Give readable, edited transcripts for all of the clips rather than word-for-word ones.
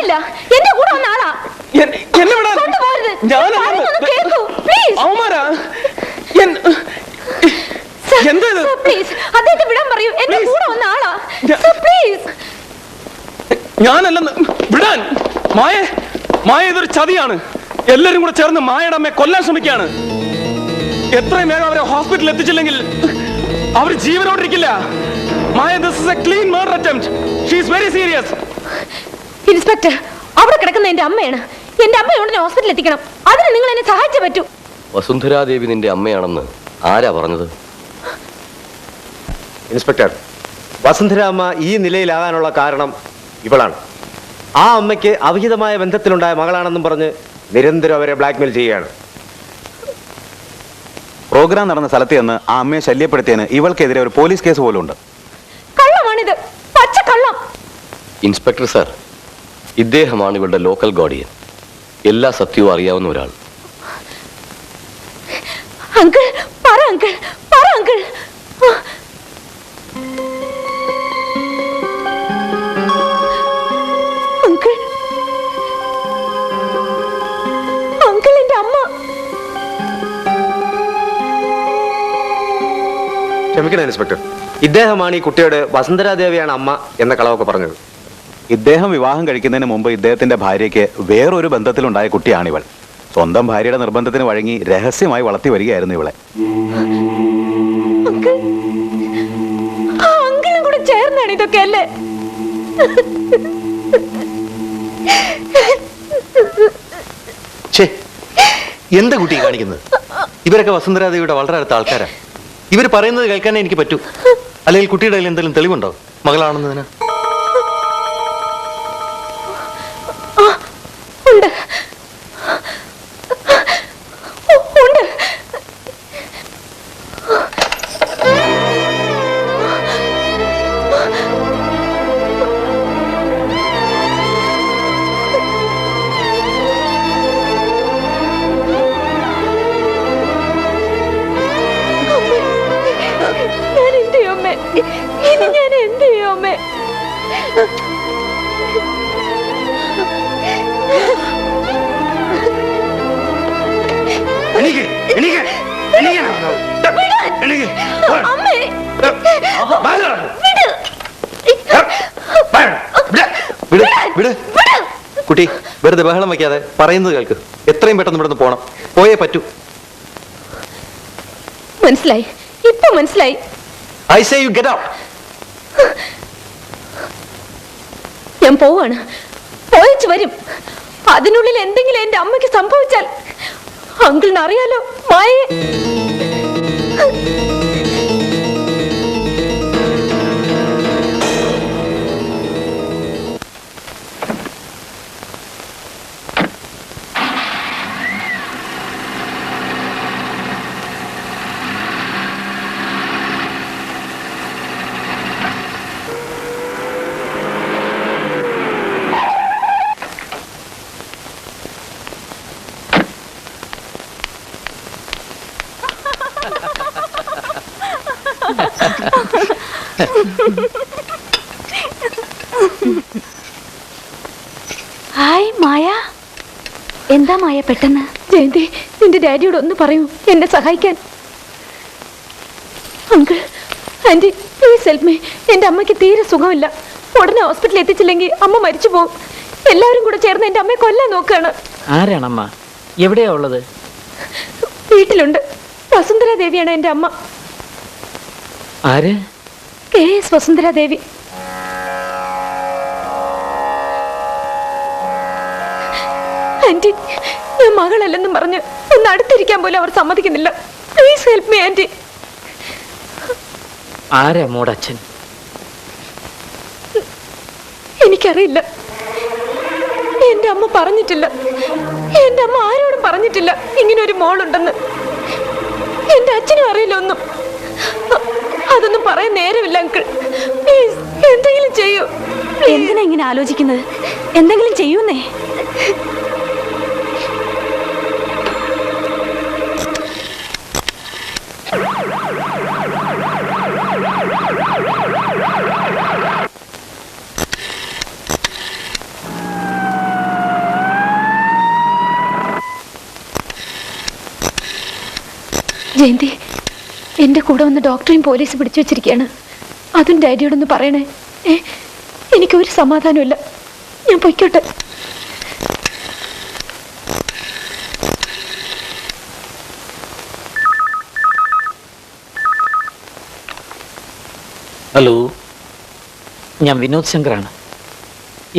പറ്റില്ല. എന്റെ കൂടെ വന്ന ആളാ. അദ്ദേഹത്തെ വിടാൻ പറയൂ. എന്റെ കൂടെ വന്ന ആളാ. ഞാനല്ലെന്ന് വിടാൻ. മായ ഇതൊരു ചതിയാണ്. എല്ലാരും കൂടെ ചേർന്ന് മായയുടെ അമ്മയെ കൊല്ലാൻ ശ്രമിക്കുകയാണ്. എത്രയും വേഗം അവരെ ഹോസ്പിറ്റലിൽ എത്തിച്ചില്ലെങ്കിൽ അവർ ജീവനോടിരിക്കില്ല. മായ, this is a clean murder attempt. She is very serious. Inspector, അവിടെ കിടക്കുന്ന എന്റെ അമ്മയാണ്. എന്റെ അമ്മയെ ഉടനെ ഹോസ്പിറ്റലിൽ എത്തിക്കണം. അതിന് നിങ്ങൾ എന്നെ സഹായിച്ചേ പറ്റൂ. വസുന്ധരാദേവി നിന്റെ അമ്മയാണെന്ന് ആരാ പറഞ്ഞത്? ഇൻസ്പെക്ടർ, വസുന്ധരാമ്മ ഈ നിലയിലാകാനുള്ള കാരണം ഇവളാണ്. ആ അമ്മയ്ക്ക് അവിഹിതമായ ബന്ധത്തിലുണ്ടായ മകളാണെന്നും പറഞ്ഞ് നിരന്തരം അവരെ ബ്ലാക്ക്മെയിൽ ചെയ്യുകയാണ്. പ്രോഗ്രാം നടന്ന സ്ഥലത്ത് നിന്ന് ആ അമ്മയെ ശല്യപ്പെടുത്തിയതിന് ഇവൾക്കെതിരെ ഒരു പോലീസ് കേസ് പോലും ഉണ്ട്. കള്ളമാണിത്, പച്ചക്കള്ളം. ഇൻസ്പെക്ടർ സാർ, ഇദ്ദേഹമാണ് ഇവളുടെ ലോക്കൽ ഗാർഡിയൻ. എല്ലാ സത്യവും അറിയാവുന്ന ഒരാൾ. അങ്കിൾ പറ, അങ്കിൾ പറ, അങ്കിൾ. അങ്കിൾ, അങ്കിൾ, എന്റെ അമ്മ. ക്ഷമിക്കണം ഇൻസ്പെക്ടർ, ഇദ്ദേഹമാണ് ഈ കുട്ടിയോട് വസുന്ധരാദേവിയാണ് അമ്മ എന്ന കളവൊക്കെ പറഞ്ഞത്. ഇദ്ദേഹം വിവാഹം കഴിക്കുന്നതിന് മുമ്പ് ഇദ്ദേഹത്തിന്റെ ഭാര്യയ്ക്ക് വേറൊരു ബന്ധത്തിലുണ്ടായ കുട്ടിയാണിവൾ. സ്വന്തം ഭാര്യയുടെ നിർബന്ധത്തിന് വഴങ്ങി രഹസ്യമായി വളർത്തി വരികയായിരുന്നു ഇവളെ. അങ്കിളും കൂടെ ചേർന്നാണ് ഇതൊക്കെ അല്ലേ? എന്താ കുട്ടി കാണിക്കുന്നത്? ഇവരൊക്കെ വസുന്ധരാദേവിയുടെ വളരെ അടുത്ത ആൾക്കാരാ. ഇവർ പറയുന്നത് കേൾക്കാനേ എനിക്ക് പറ്റൂ. അല്ലെങ്കിൽ കുട്ടിയുടെ കയ്യിൽ എന്തെങ്കിലും തെളിവുണ്ടോ മകളാണെന്നതിന്? ഉണ്ട്, ഉണ്ട്. ഞാൻ എന്ത് ചെയ്യും അമ്മേ? ഇനി ഞാൻ എന്ത് ചെയ്യും അമ്മേ? കുട്ടി, വെറുതെ ബഹളം വയ്ക്കാതെ പറയുന്നത് കേൾക്ക്. എത്രയും പെട്ടെന്ന് ഇവിടുന്ന് പോണം. പോയേ പറ്റൂ. മനസ്സിലായി, ഇപ്പൊ മനസ്സിലായി. I say you get out. ഞാൻ പോവാണ്, പോയിച്ചു വരും. അതിനുള്ളിൽ എന്തെങ്കിലും എന്റെ അമ്മയ്ക്ക് സംഭവിച്ചാൽ അങ്കിളിന് അറിയാലോ മായേ. ഹായ് മായ. എന്താ മായ പെട്ടെന്ന്? ജയന്തി, നിന്റെ ഡാഡിയോട് ഒന്ന് പറയൂ എന്നെ സഹായിക്കാൻ. Uncle, aunty, please help me. എന്റെ അമ്മയ്ക്ക് തീരെ സുഖമില്ല. ഉടനെ ഹോസ്പിറ്റലിൽ എത്തിച്ചില്ലെങ്കിൽ അമ്മ മരിച്ചു പോകും. എല്ലാവരും കൂടെ ചേർന്ന് എന്റെ അമ്മയെ കൊല്ലാൻ നോക്കുകയാണ്. ആരാണമ്മ? എവിടെയാ ഉള്ളത്? വീട്ടിലുണ്ട്. വസുന്ധരാദേവിയാണ് എന്റെ അമ്മ. ആര്? KS വസുന്ധരാദേവി. ആന്റി, ഞാൻ മകളല്ലെന്നും പറഞ്ഞ് ഒന്ന് അടുത്തിരിക്കാൻ പോലും അവർ സമ്മതിക്കുന്നില്ല. Please help me aunty. ആരാ മോടച്ഛൻ? എനിക്കറിയില്ല. എന്റെ അമ്മ പറഞ്ഞിട്ടില്ല. എന്റെ അമ്മ ആരോടും പറഞ്ഞിട്ടില്ല ഇങ്ങനെ ഒരു മോളുണ്ടെന്ന്. എന്റെ അച്ഛനും അറിയില്ല ഒന്നും. അതൊന്നും പറയാൻ നേരമില്ല അങ്കിൾ. പ്ലീസ് എന്തെങ്കിലും ചെയ്യൂ. എന്തിനാ ഇങ്ങനെ ആലോചിക്കുന്നത്? എന്തെങ്കിലും ചെയ്യൂന്നേ. ജയന്തി, എന്റെ കൂടെ വന്ന് ഡോക്ടറെയും പോലീസ് പിടിച്ചു വെച്ചിരിക്കുകയാണ്. അതും ഡാഡിയോടൊന്ന് പറയണേ. എനിക്കൊരു സമാധാനമില്ല. ഞാൻ പൊയ്ക്കോട്ടെ. ഹലോ, ഞാൻ വിനോദ് ശങ്കറാണ്.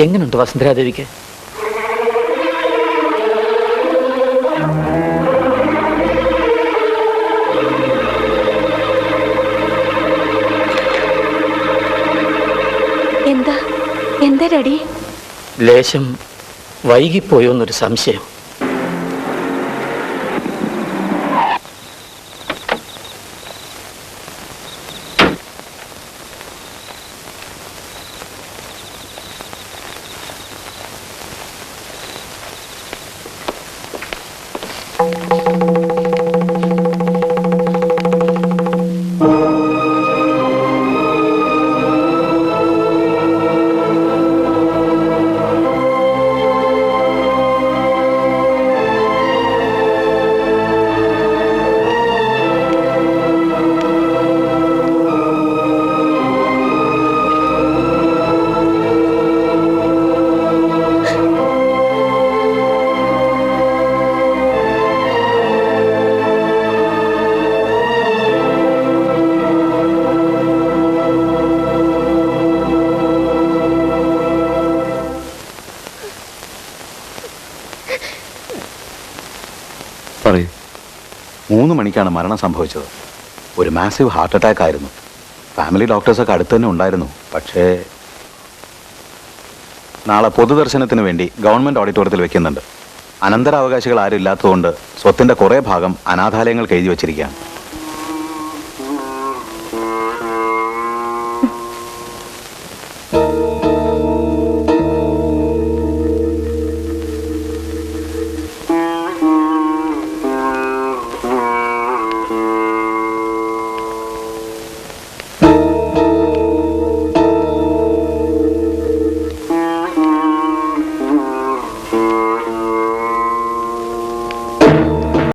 എങ്ങനെയുണ്ട് വസുന്ധരാദേവിക്ക്? എന്താ ഡാഡി? ലേശം വൈകിപ്പോയോന്നൊരു സംശയം. പറയൂ. 3 മണിക്കാണ് മരണം സംഭവിച്ചത്. ഒരു മാസീവ് ഹാർട്ട് അറ്റാക്ക് ആയിരുന്നു. ഫാമിലി ഡോക്ടേഴ്സൊക്കെ അടുത്ത് തന്നെ ഉണ്ടായിരുന്നു. പക്ഷേ നാളെ പൊതുദർശനത്തിന് വേണ്ടി ഗവൺമെന്റ് ഓഡിറ്റോറിയത്തിൽ വെക്കുന്നുണ്ട്. അനന്തരാവകാശികൾ ആരും ഇല്ലാത്തതുകൊണ്ട് സ്വത്തിന്റെ കുറേ ഭാഗം അനാഥാലയങ്ങൾക്ക് എഴുതി വച്ചിരിക്കുകയാണ്.